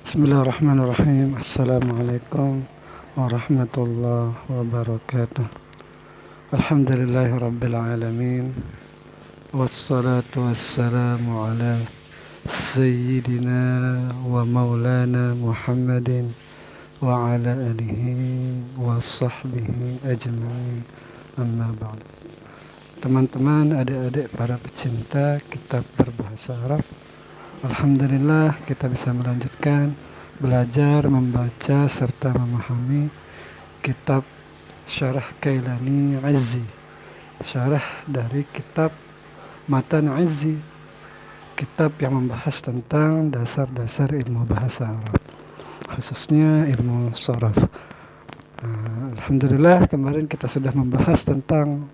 Bismillahirrahmanirrahim. Assalamualaikum warahmatullahi wabarakatuh. Alhamdulillahi rabbil alamin. Wassalatu wassalamu ala sayyidina wa maulana Muhammadin wa ala alihi wa sahbihi ajma'in. Amma ba'd. Teman-teman, adik-adik para pecinta kitab berbahasa Arab, alhamdulillah kita bisa melanjutkan belajar membaca serta memahami kitab Syarah Kailani Izzi, syarah dari kitab Matan Izzi, kitab yang membahas tentang dasar-dasar ilmu bahasa Arab, khususnya ilmu sharaf. Alhamdulillah kemarin kita sudah membahas tentang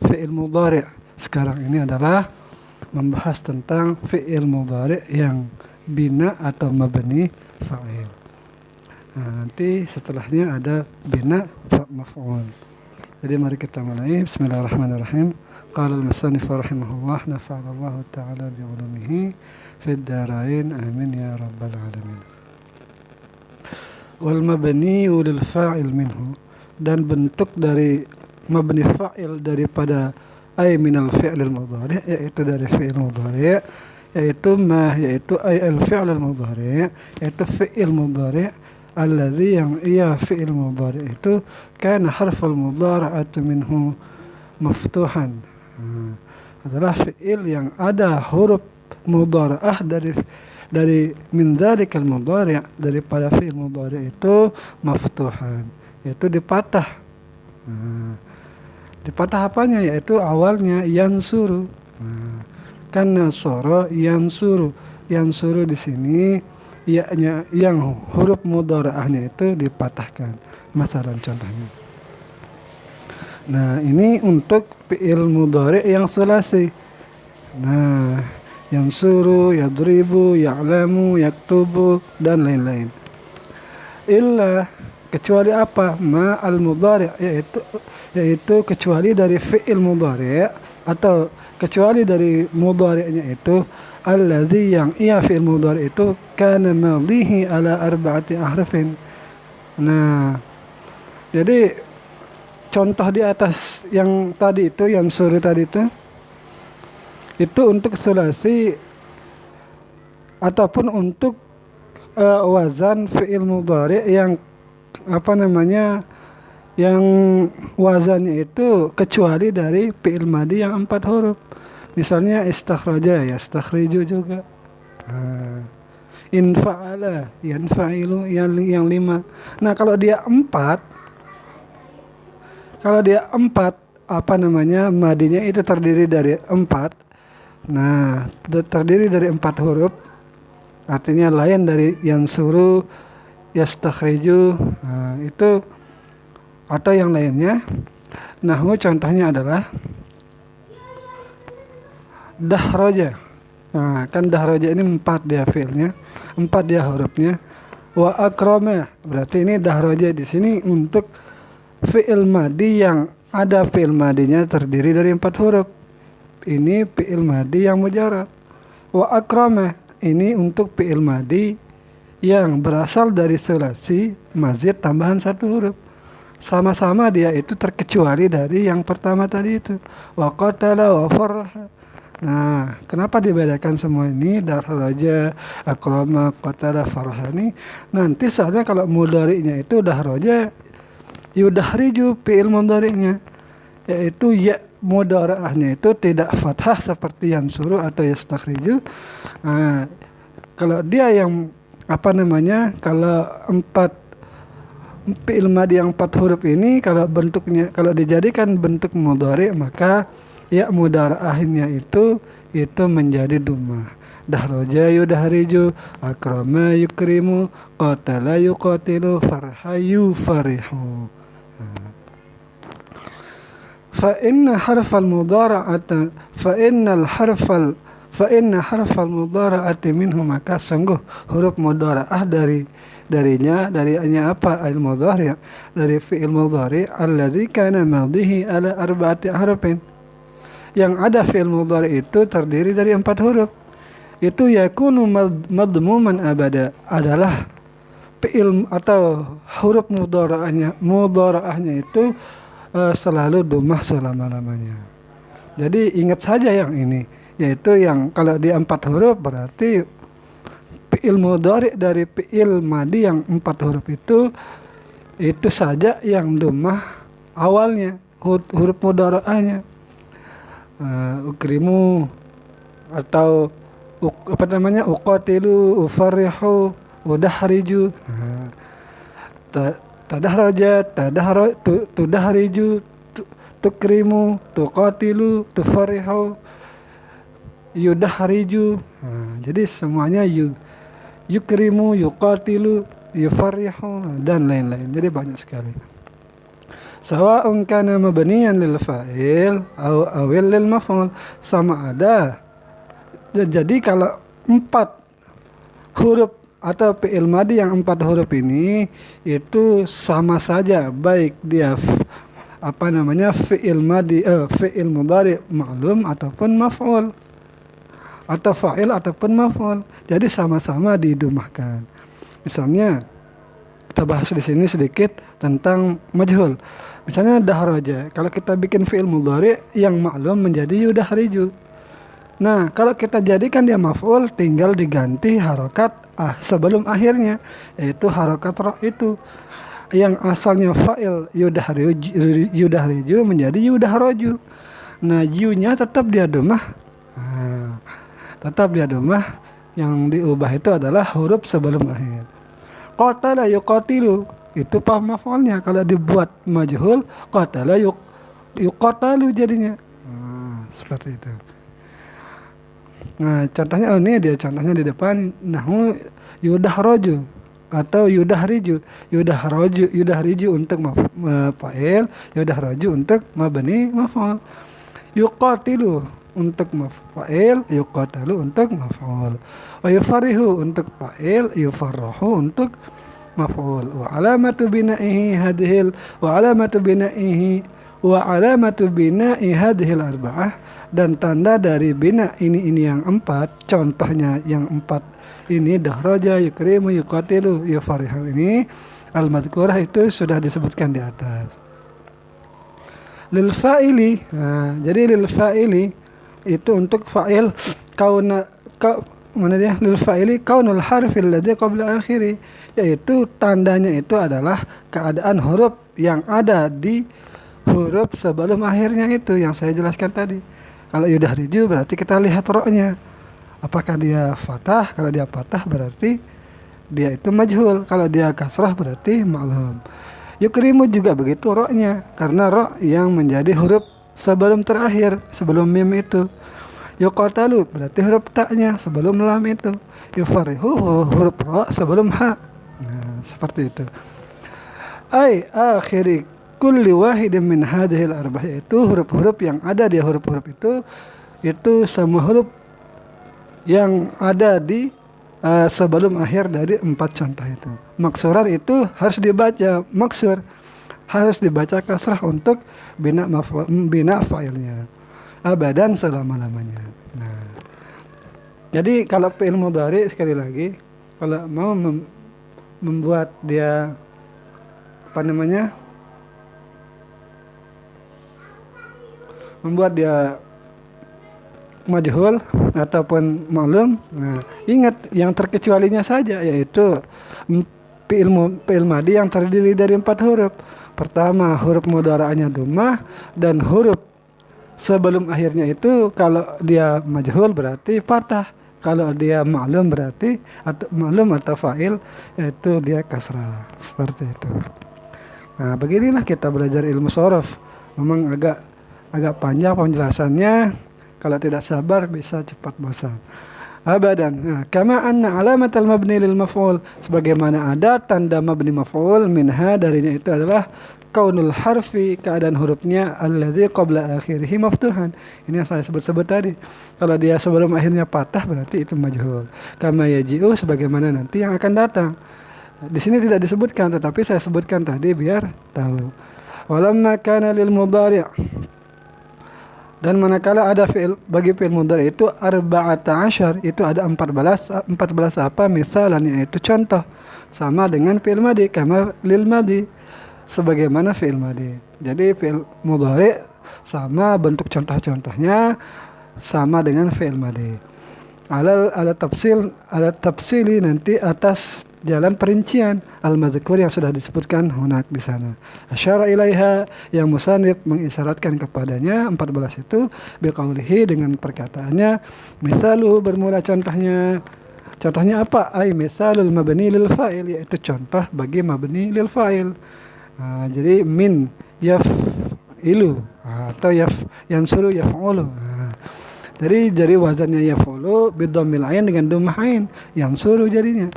fi'il mudhari'. Sekarang ini adalah membahas tentang fi'il mudhari' yang bina atau mabni fa'il. Nanti setelahnya ada bina maf'ul. Jadi mari kita mulai. Bismillahirrahmanirrahim. Qala al-musannif rahimahullah, nafa'anallahu ta'ala bi'ulumihi fid darain, amin ya rabbal alamin. Wal mabni lil fa'il minhu, dan bentuk dari mabni fa'il daripada ay minal fi'lil mudhari', yaitu dari fi'il mudhari', yaitu ay al fi'lil mudhari', yaitu fi'il mudhari' alladhi, yang ia fi'il mudhari' itu kana harful mudhara'atu minhu maftuhan, adalah fi'il yang ada huruf mudhara'ah dari min dzalikal mudhari', daripada fi'il mudhari' itu maftuhan, yaitu dipatah. Dipatah apanya? Yaitu awalnya yansuru. Kan nasara yansuru. Yansuru di sini ya-nya yang huruf mudhara'ahnya itu dipatahkan. Masalan contohnya. Nah, ini untuk fi'il mudhari' yang sulasi. Nah, yansuru, yadribu, ya'lamu, yaktubu, dan lain-lain. Illa, kecuali apa? Ma al mudhari', yaitu kecuali dari fi'il mudhari', atau kecuali dari mudhari'nya itu alladzi, yang ia fi'il mudhari' itu kana madhihi ala arba'ati ahrafin. Nah, jadi contoh di atas yang tadi itu, yang suruh tadi itu untuk sulasi ataupun untuk wazan fi'il mudhari' yang yang wazannya itu kecuali dari fi'il madhi yang 4 huruf. Misalnya istakhraja, yastakhriju juga. Infa'ala, yanfa'ilu, yang 5. Nah, kalau dia 4 madhinya itu terdiri dari 4. Nah, terdiri dari 4 huruf. Artinya lain dari yansuru, yastakhriju, itu atau yang lainnya. Nahwu contohnya adalah dahroja. Nah, kan dahroja ini 4 dia fi'ilnya, 4 dia hurufnya. Wa akrama, berarti ini dahroja di sini untuk fi'il madhi yang ada fi'il madhinya terdiri dari 4 huruf. Ini fi'il madhi yang mujarrad. Wa akrama, ini untuk fi'il madhi yang berasal dari sulasi mazid tambahan 1 huruf. Sama-sama dia itu terkecuali dari yang pertama tadi itu. Wa qatala wa farha. Nah, kenapa dibedakan semua ini? Dahraja, akrama, qatala, farha ini nanti saatnya kalau mudhari'nya itu dahraja, yudahriju fi'il mudhari'nya, yaitu ya mudhara'ahnya itu tidak fathah seperti yang suruh atau yastakhriju. Nah, kalau dia yang kalau 4 fi'il madhi yang 4 huruf ini, kalau bentuknya, kalau dijadikan bentuk mudhari', maka ya mudhara'ahnya itu menjadi dhammah. Dahraja yudahriju, akrama yukrimu, qatala yuqatilu, farha yufarihu. Fa inna harfal mudhara'ata mudhara'ati minhu, maka sungguh huruf mudhara'ah darinya apa? Al mudhari', dari fi'il mudhari' alladzi kana madhihi ala arba'ati ahrafin, yang ada fi'il mudhari' itu terdiri dari 4 huruf. Itu yakunu madmuman abada, adalah fi'il atau huruf mudharaahnya itu selalu dhammah selama-lamanya. Jadi ingat saja yang ini, yaitu yang kalau di 4 huruf berarti fi'il mudhari dari fi'il madi yang 4 huruf itu saja yang dhammah awalnya, huruf mudharaahnya. Ukrimu atau uqatilu, ufarihu, udahriju. Tadahraja, tudahriju, tukrimu, tuqatilu, tufarihu, yudahriju. Jadi semuanya yukrimu, yuqatilu, yufarihu dan lain-lain. Jadi banyak sekali. Sawa'un kana mabniyan lil fa'il awil lil maf'ul, sama ada. Jadi kalau 4 huruf atau fi'il madi yang 4 huruf ini itu sama saja, baik dia fi'il madi fi'il mudhari ma'lum ataupun maf'ul, atau fa'il ataupun maf'ul. Jadi sama-sama didhammahkan. Misalnya kita bahas di sini sedikit tentang majhul. Misalnya dahraja, kalau kita bikin fi'il mudhari yang ma'lum menjadi yudahriju. Nah, kalau kita jadikan dia maf'ul, tinggal diganti harokat sebelum akhirnya, yaitu harokat ra itu. Yang asalnya fa'il yudahriju menjadi yudahraju. Nah, yunya tetap dia dhammah. Yang diubah itu adalah huruf sebelum akhir. Qatala yuqatilu itu maf'ulnya, kalau dibuat majhul qatala yuqatalu jadinya. Seperti itu. Nah, contohnya ini dia contohnya di depan, nahwu yudahraju atau yudahriju. Yudahriju untuk fa'il, yudahraju untuk mabni maf'ul. Yuqatilu untuk fa'il, yuqatalu untuk maf'ul. Wa yufarihu untuk fa'il, yufarrahu untuk maf'ul. Wa alamatu bina'ihi hadhil arba'ah, dan tanda dari bina ini yang 4, contohnya yang 4 ini dahraja, yukrimu, yuqatilu, yufarihu ini al-madhkurah itu sudah disebutkan di atas. Lil fa'ili, jadi lil fa'ili itu untuk fa'il lil fa'ili kaunul harfil ladzi qabla akhiri, yaitu tandanya itu adalah keadaan huruf yang ada di huruf sebelum akhirnya, itu yang saya jelaskan tadi. Kalau yudahriju berarti kita lihat ra-nya, apakah dia fathah. Kalau dia fathah berarti dia itu majhul, kalau dia kasrah berarti ma'lum. Yukrimu juga begitu ra-nya, karena ra yang menjadi huruf sebelum terakhir, sebelum mim itu. Yuqatalu berarti huruf ta-nya sebelum lam itu. Yufarihu huruf ra sebelum ha. Nah, seperti itu. Akhiri kulli wahidin min hadhil arba'ah, itu huruf-huruf yang ada di huruf-huruf itu semua huruf yang ada di sebelum akhir dari 4 contoh itu. Maksurar itu harus dibaca maksur, harus dibaca kasrah untuk bina fa'ilnya abadan selama-lamanya. Nah, jadi kalau fi'il mudhari, sekali lagi, kalau mau membuat dia membuat dia majhul ataupun ma'lum, nah ingat yang terkecualinya saja, yaitu fi'il madi yang terdiri dari 4 huruf. Pertama, huruf mudharaahnya dhammah, dan huruf sebelum akhirnya itu kalau dia majhul berarti fathah, kalau dia ma'lum berarti atau fa'il itu dia kasrah. Seperti itu. Nah, beginilah kita belajar ilmu shorof. Memang agak panjang penjelasannya, kalau tidak sabar bisa cepat bosan. Abadan. Nah, kama anna alamatal mabni lil maf'ul, sebagaimana ada tanda mabni maf'ul, minha darinya itu adalah kaunul harfi, keadaan hurufnya alladzi qabla akhirih maftuhan. Ini yang saya sebut tadi. Kalau dia sebelum akhirnya patah berarti itu majhul. Kama yaji'u, sebagaimana nanti yang akan datang. Di sini tidak disebutkan, tetapi saya sebutkan tadi biar tahu. Walamma kana lil mudhari', Dan manakala ada fi'il, bagi fi'il mudhari itu arba'ata asyar, itu ada 14 apa misalannya, itu contoh sama dengan fi'il madi, kama lil madi, sebagaimana fi'il madi. Jadi fi'il mudhari sama bentuk contoh-contohnya sama dengan fi'il madi. Ala tafsili nanti atas jalan perincian al-mazkur yang sudah disebutkan hunak di sana. Asyara ilaiha, yang musannif mengisyaratkan kepadanya 14 itu biqaulihi, dengan perkataannya misalu, bermula contohnya. Contohnya apa? Ai misalul mabni lil fa'il, yaitu contoh bagi mabni lil fa'il. Jadi min yaf'ilu atau yansuru yaf'ulu. Jadi wazannya yaf'ulu bidhammil ain dengan dhammah ain, yansuru jadinya.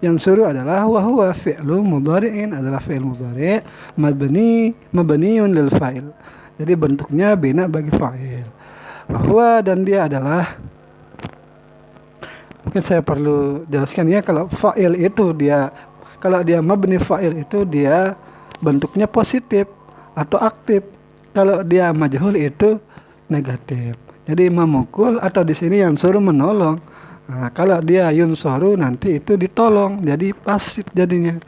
Yang suruh adalah wahwa fi'lu mudhari'in, adalah fi'il mudhari' mabniun lil fa'il. Jadi bentuknya bina bagi fa'il. Wahwa, dan dia adalah, mungkin saya perlu jelaskan ya, kalau fa'il itu kalau dia mabni fa'il itu dia bentuknya positif atau aktif. Kalau dia majhul itu negatif. Jadi memukul, atau di sini yang suruh menolong. Kalau dia yunsoru nanti itu ditolong, jadi pasif jadinya.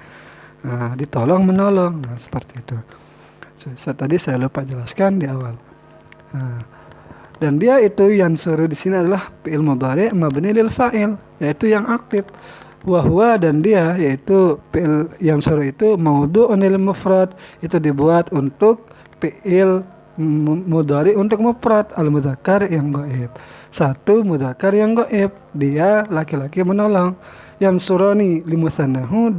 Ditolong menolong, seperti itu. Tadi saya lupa jelaskan di awal. Dan dia itu yansuru di sini adalah fi'il mudhari' mabni lil fa'il, yaitu yang aktif. Wahwa, dan dia yaitu fi'il yansuru itu maudhu'un lil mufrad, itu dibuat untuk fi'il mudhari' untuk mufrad al-muzakkar yang gaib. Satu muzakkar yang gaib, dia laki-laki menolong. Yang suroni limusannahu,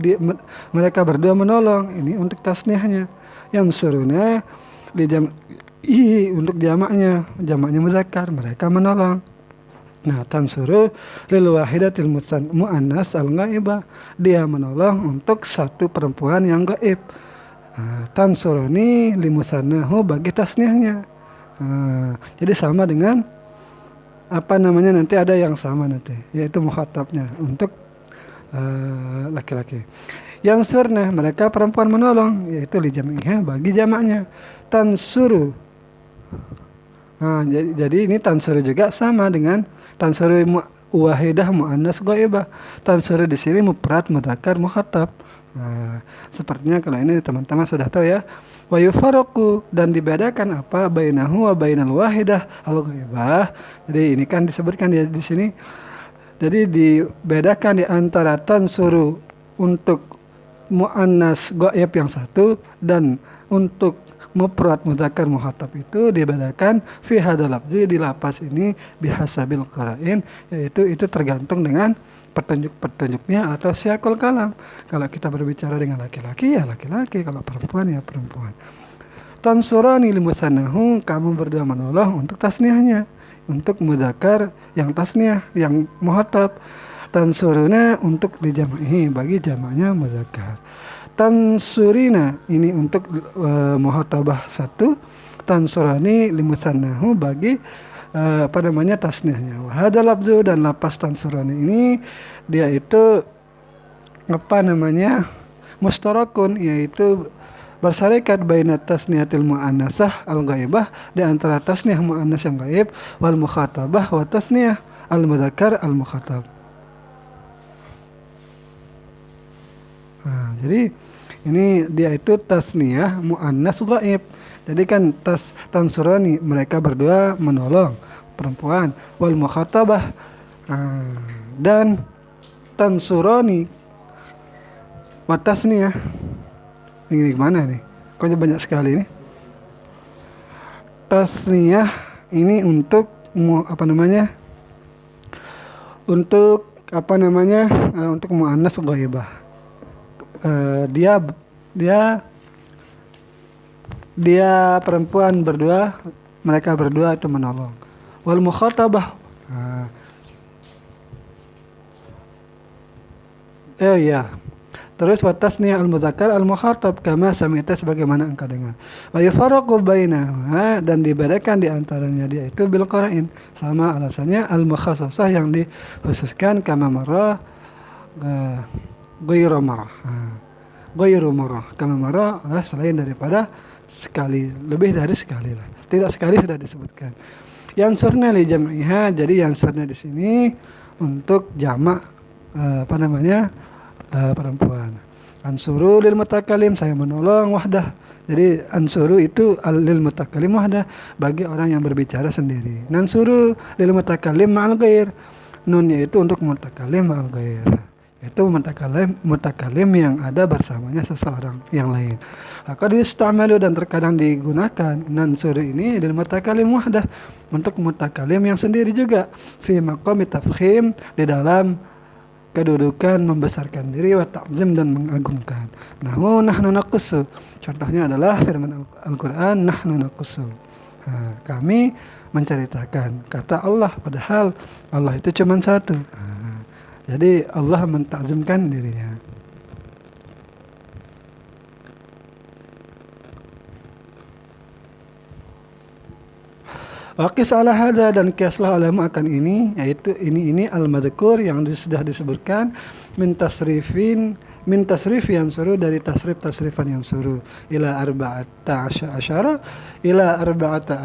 mereka berdua menolong, ini untuk tasnihnya. Yang suruna untuk jamaknya muzakkar, mereka menolong. Nah, tansuru lil wahidatil muannas al ghaibah, dia menolong untuk satu perempuan yang gaib. Tansuruni limusannahu bagi tasnihnya. Jadi sama dengan nanti ada yang sama nanti, yaitu mukhatabnya untuk laki-laki. Yang surna, mereka perempuan menolong, yaitu li jami'nya bagi jamaknya. Tansuru, jadi ini tansuru juga sama dengan tansuru wahidah muannas ghaibah. Tansuru di sini mufrad mudzakkar mukhatab. Sepertinya kalau ini teman-teman sudah tahu ya. Wa yufarraqu, dan dibedakan apa bainahu wa bainal wahidah al-ghaibah. Jadi ini kan disebutkan di sini. Jadi dibedakan di antara tansuru untuk muannas ghaib yang satu dan untuk mufrad mudzakkar mukhatab itu dibedakan fi hadzal lafzi, di lafaz ini bihasabil qara'in, yaitu itu tergantung dengan petunjuk-petunjuknya atau siyaqul kalam. Kalau kita berbicara dengan laki-laki ya laki-laki, kalau perempuan ya perempuan. Tansurani limusannahu, kamu berdua menolong untuk tasnihnya, untuk mudzakkar yang tasniyah yang muhatab. Tansuruna untuk dijama'i bagi jamaknya muzakkar. Tansurina ini untuk muhatabah satu. Tansurani limusannahu bagi tasnihnya. Wahada labzu, dan lapas tansurani ini dia itu mustarakun, yaitu bersarikat baina tasniyatil muannasah al-ghaibah, di antara tasniyah muannas yang gaib wal mukhatabah wa tasniyah al-mudzakkar al-mukhatab. Jadi ini dia itu tasniyah muannas gaib. Jadi kan tansurani, mereka berdua menolong perempuan, wal mukhatabah, dan tansurani wa tasniyah. Ini gimana nih? Kok banyak sekali nih? Tasniyah ini untuk untuk muannas ghaibah. Dia perempuan berdua, mereka berdua itu menolong. Wal mukhatabah, terus watasniyah al-mudzakkar al-mukhatab kama sami'ta, sebagaimana engkau dengar. Wa yufarraqu bainahuma, dan dibedakan di antaranya dia itu bil qara'in, sama alasannya al-mukhassasah yang dikhususkan, kama marah ghairu marah. Ghairu marah, kama marah adalah selain daripada sekali, lebih dari sekali lah. Tidak sekali sudah disebutkan. Yansurna li jam'iha, jadi yansurna di sini untuk jamak perempuan. Ansuru lil mutakalim, saya menolong wahdah. Jadi ansuru itu lil mutakalim wahdah, bagi orang yang berbicara sendiri. Nansuru lil mutakalim ma'al ghair, nunnya itu untuk mutakalim ma'al ghair, itu mutakalim yang ada bersamanya seseorang yang lain. Maka istamalu, dan terkadang digunakan nansuru ini lil mutakalim wahdah, untuk mutakalim yang sendiri juga, fi maqam tafkhim, di dalam kedudukan membesarkan diri, wa ta'zim, dan mengagungkan. Nahnu naqussu, contohnya adalah firman Al-Quran, nahnu naqussu, kami menceritakan, kata Allah, padahal Allah itu cuma satu. Jadi Allah mentakzimkan dirinya. Waqis ala hadza, dan kiaslah olehmu akan ini, yaitu ini al-madhkur yang sudah disebutkan, min tasrif yang suruh, dari tasrifan yang suruh, ila arba'ata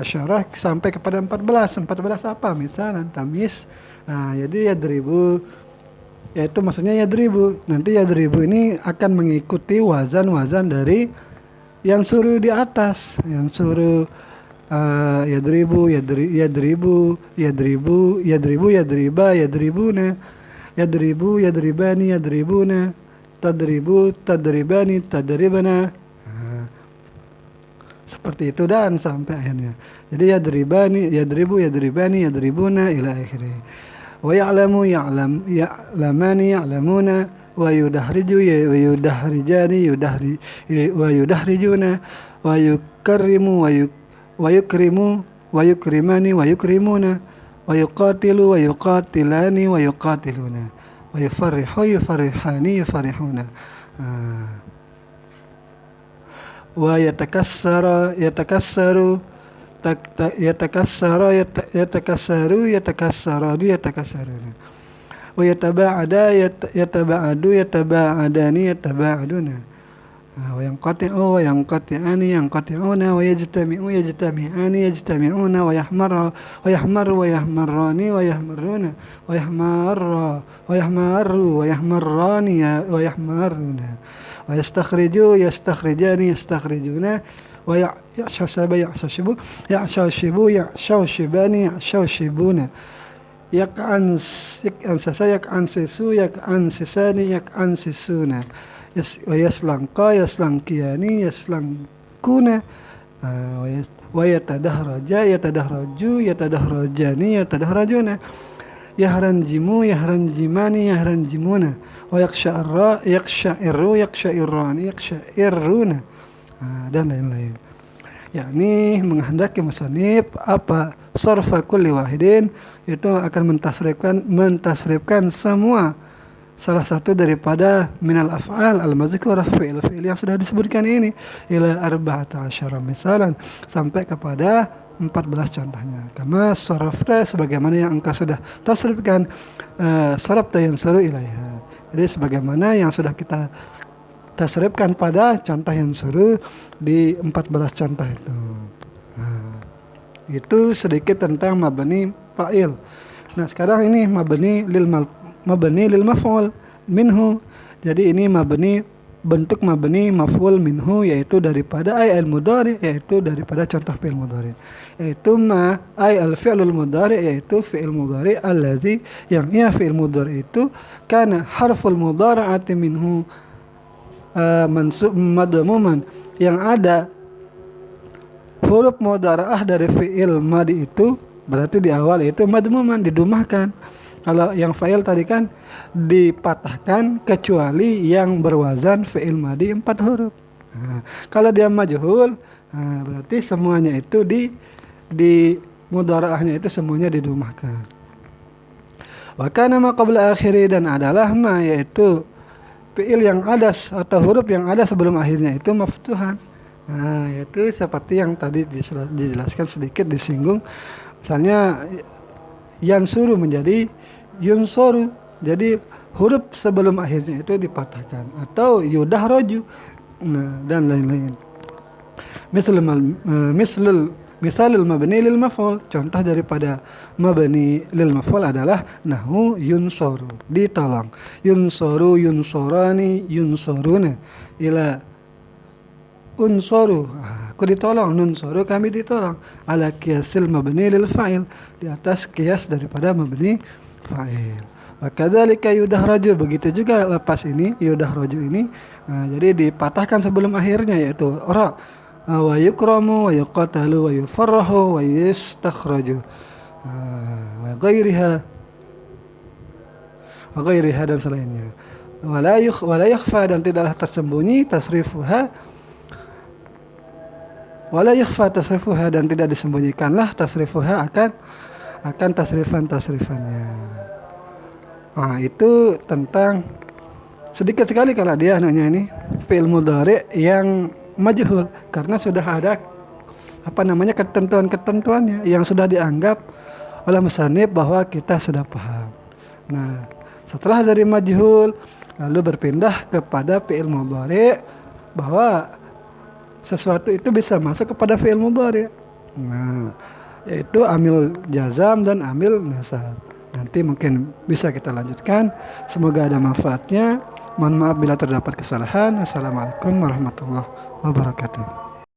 asyara, sampai kepada 14 apa misalnya tamis. Jadi yadribu, yaitu maksudnya yadribu, nanti yadribu ini akan mengikuti wazan dari yang suruh di atas, yang suruh yadribu, yadriba, yadribuna, yadribu, yadribani, yadribuna, tadribu, tadribani, tadribana. Seperti itu dan sampai akhirnya. Jadi yadribani, yadribu, yadribani, yadribuna ila akhirih. Wa ya'lamu, ya'lamani, ya'lamuna, wa yudahriju, wa yudahrijuna, wa yukarrimu, wa yukrimu, wa yukrimani, wa yukrimuna, wa yuqatilu, wa yuqatilani, wa yuqatiluna, wa yufarrihu, yufarrihani, yufarrihuna, wa yatakassaru, yatakassaru, yatakassaruna, wa yataba'ada, yataba'adu, yataba'adani, yataba'aduna, wa yanqati'u, wa yanqati'ani, yanqati'una, wa yajtami'u, yajtami'ani, yajtami'una, wa yahmaru, wa yahmarrani, wa yahmarruna, wa yahmarru, wa yahmarru, wa yahmarrani, wa yahmarruna, wa yastakhriju, yastakhrijani, yastakhrijuna, wa ya'shashibu, ya'shawshibani, ya'shawshibuna, yak'ansasa, yak'ansisu, yak'ansisani, yak'ansisuna, wa yaslanqa, yaslankiyani, yaslankuna, wa yatadahraja, yatadahraju, yatadahrajani, yatadahrajuna, yahranjimu, yahranjimani, yahranjimuna, wa yaksha'irru, yaksha'irrani, yaksha'irruna, dan lain-lain. Yakni menghendaki musannif apa sarfa kulli wahidin, itu akan mentasrifkan semua salah satu daripada minal af'al al-mazkurah, fi'il yang sudah disebutkan ini, ila 14 misalan, sampai kepada 14 contohnya. Kama sarafta, sebagaimana yang engkau sudah tasrifkan, sarafta yang suruh ilaiha, jadi sebagaimana yang sudah kita tasrifkan pada contoh yang suruh di 14 contoh itu. Itu sedikit tentang mabni fa'il. Nah, sekarang ini mabni lil maf'ul minhu. Jadi ini bentuk mabni maf'ul minhu, yaitu daripada al mudhari, yaitu daripada contoh fi'il mudhari, yaitu al fi'lul mudhari, yaitu fi'il mudhari allazi, yang ia fi'il mudhari itu kana harful mudhara'ati minhu mansub madmuman, yang ada huruf mudhara'ah dari fi'il madi itu berarti di awal itu madmuman, didumahkan. Kalau yang fa'il tadi kan dipatahkan, kecuali yang berwazan fi'il madi 4 huruf. Kalau dia majhul, berarti semuanya itu di mudhara'ahnya itu semuanya didumahkan. Wa kana ma qabla akhiri, dan adalah ma, yaitu fi'il yang ada atau huruf yang ada sebelum akhirnya itu maftuhan. Yaitu seperti yang tadi dijelaskan sedikit, disinggung. Misalnya yansuru menjadi yunsoru, jadi huruf sebelum akhirnya itu dipatahkan, atau yudahraju, dan lain-lain. Misalul mabni lil maf'ul, contoh daripada mabni lil maf'ul adalah nahu yunsoru, ditolong. Yunsoru, yunsorani, yunsoruna. Ila unsoru, aku ditolong. Nunsoru, kami ditolong. Ala qiyasil mabni lil fa'il, di atas qiyas daripada mabni fa'il. Wa kadzalika yudahraju, begitu juga lepas ini yudahraju ini. Jadi dipatahkan sebelum akhirnya, yaitu ra. Wa yukramu wa yuqatalu wa yufarrahu wa yustakhraju wa ghairiha dan selainnya. Wala yakhfa, dan tidaklah tersembunyi tasrifuha, wala yakhfa tasrifuha, dan tidak disembunyikanlah tasrifuha akan tasrifannya. Itu tentang sedikit sekali kalau dia ini fi'il mudhari yang majhul, karena sudah ada ketentuan-ketentuannya yang sudah dianggap oleh musannif bahwa kita sudah paham. Nah, setelah dari majhul lalu berpindah kepada fi'il mudhari, bahwa sesuatu itu bisa masuk kepada fi'il mudhari. Nah, yaitu amil jazam dan amil nasab. Nanti mungkin bisa kita lanjutkan. Semoga ada manfaatnya. Mohon maaf bila terdapat kesalahan. Assalamualaikum warahmatullahi wabarakatuh.